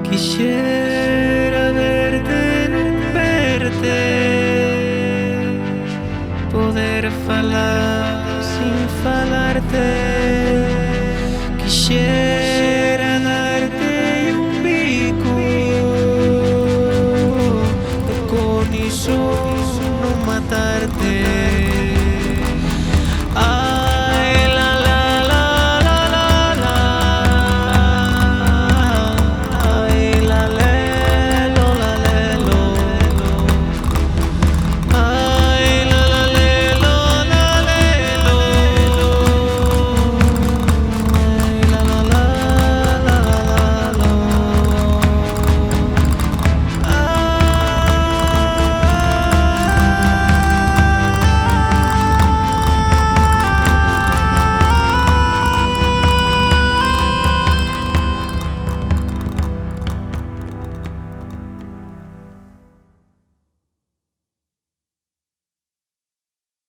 Quisiera verte, verte, poder falar sin falarte. Quisiera darte un bico de con iso non matarte.